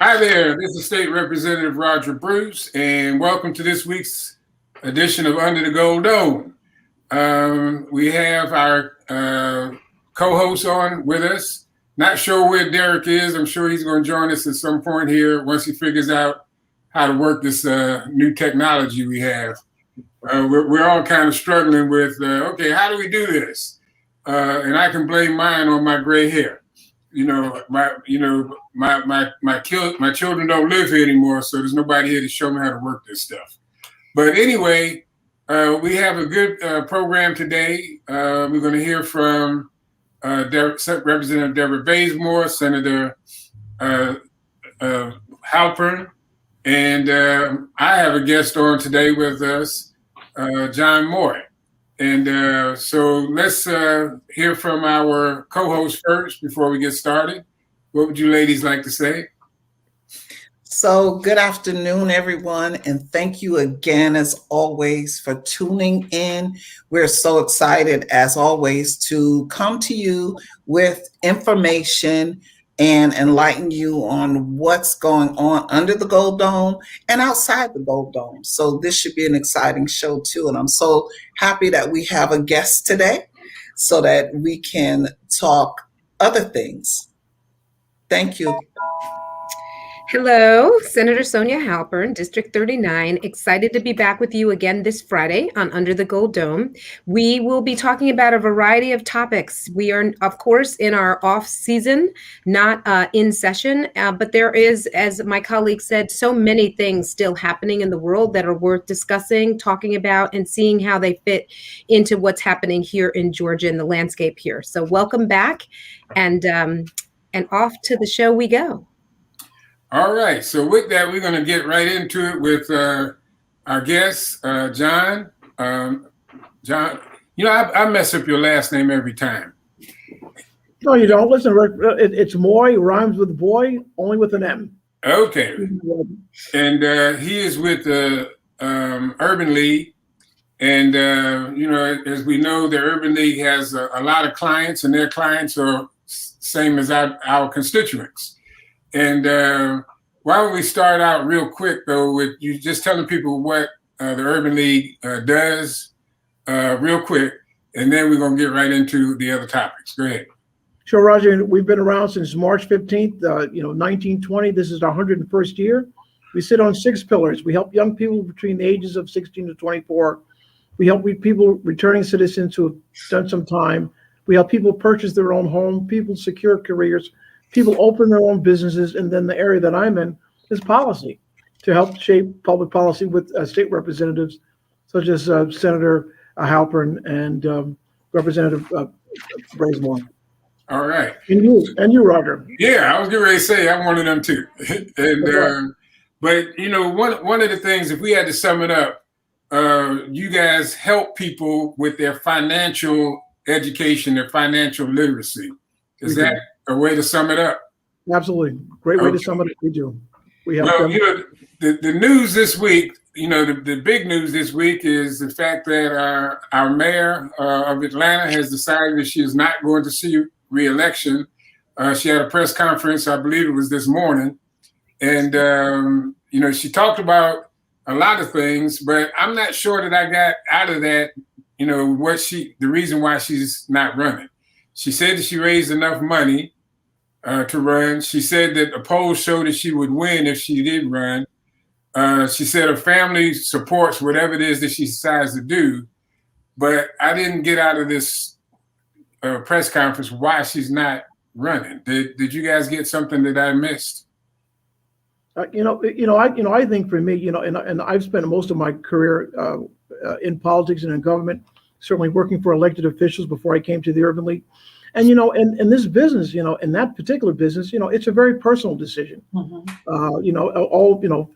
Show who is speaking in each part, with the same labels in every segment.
Speaker 1: Hi there, this is State Representative Roger Bruce, and welcome to this week's edition of Under the Gold Dome. We have our co-host on with us. Not sure where Derek is. I'm sure he's going to join us at some point here once he figures out how to work this new technology we have. We're all kind of struggling with, okay, how do we do this? And I can blame mine on my gray hair. My children don't live here anymore, so there's nobody here to show me how to work this stuff. But anyway, we have a good program today. We're going to hear from Representative Deborah Bazemore, Senator Halpern, and I have a guest on today with us, John Moy. And so let's hear from our co-host first before we get started. What would you ladies like to say?
Speaker 2: So good afternoon, everyone. And thank you again, as always, for tuning in. We're so excited, as always, to come to you with information and enlighten you on what's going on under the Gold Dome and outside the Gold Dome. So this should be an exciting show too. And I'm so happy that we have a guest today so that we can talk other things. Thank you.
Speaker 3: Hello, Senator Sonia Halpern, District 39. Excited to be back with you again this Friday on Under the Gold Dome. We will be talking about a variety of topics. We are, of course, in our off season, not in session, but there is, as my colleague said, so many things still happening in the world that are worth discussing, talking about, and seeing how they fit into what's happening here in Georgia and the landscape here. So welcome back, and off to the show we go.
Speaker 1: All right. So with that, we're going to get right into it with our guest, John. John, I mess up your last name every time.
Speaker 4: No, you don't. Listen, it's Moy, rhymes with boy, only with an M.
Speaker 1: Okay. And he is with the Urban League. And, as we know, the Urban League has a lot of clients, and their clients are same as our constituents. And why don't we start out real quick, though, with you just telling people what the Urban League does real quick, and then we're going to get right into the other topics. Go ahead.
Speaker 4: Sure, Roger. We've been around since March 15th, 1920. This is our 101st year. We sit on 6 pillars. We help young people between the ages of 16 to 24. We help people returning citizens who have done some time. We help people purchase their own home, people secure careers, people open their own businesses, and then the area that I'm in is policy, to help shape public policy with state representatives such as Senator Halpern and Representative Bazemore.
Speaker 1: All right.
Speaker 4: And you, Roger.
Speaker 1: Yeah, I was getting ready to say I'm one of them too. And but one of the things, if we had to sum it up, you guys help people with their financial education, their financial literacy. Is that a way to sum it up?
Speaker 4: Absolutely. Great way to sum it up. We do. We have
Speaker 1: the news this week, the big news this week is the fact that our mayor of Atlanta has decided that she is not going to see re-election. She had a press conference, I believe it was this morning. And, she talked about a lot of things, but I'm not sure that I got out of that, the reason why she's not running. She said that she raised enough money to run. She said that the polls showed that she would win if she did run. She said her family supports whatever it is that she decides to do. But I didn't get out of this press conference why she's not running. Did you guys get something that I missed?
Speaker 4: I think for me, and I've spent most of my career in politics and in government, certainly working for elected officials before I came to the Urban League. And, in this business, in that particular business, it's a very personal decision. Mm-hmm.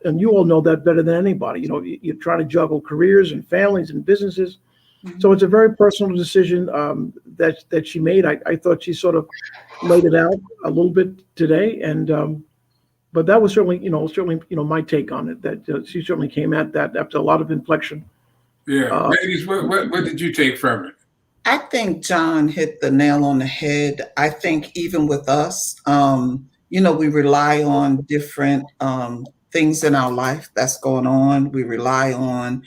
Speaker 4: And you all know that better than anybody. You're trying to juggle careers and families and businesses. Mm-hmm. So it's a very personal decision that she made. I thought she sort of laid it out a little bit today. And but that was certainly my take on it, that she certainly came at that after a lot of inflection.
Speaker 1: Yeah. Ladies, what did you take from it?
Speaker 2: I think John hit the nail on the head. I think even with us, we rely on different things in our life that's going on. We rely on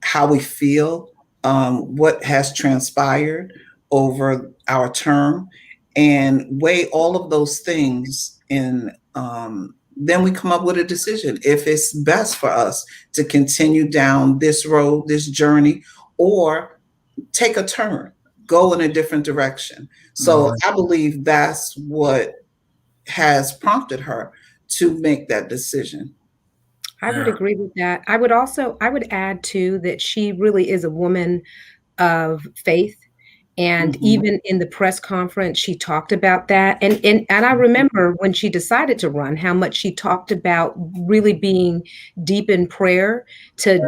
Speaker 2: how we feel, what has transpired over our term, and weigh all of those things. And then we come up with a decision if it's best for us to continue down this road, this journey, or take a turn, go in a different direction. So I believe that's what has prompted her to make that decision.
Speaker 3: I would agree with that. I would add too that she really is a woman of faith. And
Speaker 2: Mhm.
Speaker 3: even in the press conference, she talked about that. And I remember when she decided to run, how much she talked about really being deep in prayer to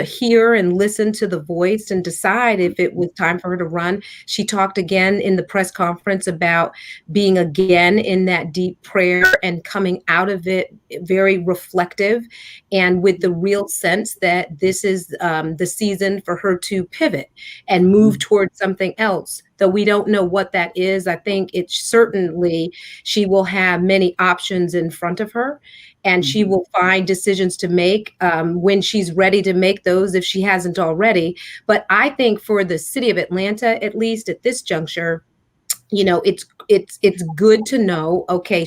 Speaker 3: hear and listen to the voice and decide if it was time for her to run. She talked again in the press conference about being again in that deep prayer and coming out of it very reflective and with the real sense that this is the season for her to pivot and move towards something else, though we don't know what that is. I think it's certainly she will have many options in front of her, and she will find decisions to make when she's ready to make those, if she hasn't already. But I think for the city of Atlanta, at least at this juncture, it's good to know, okay,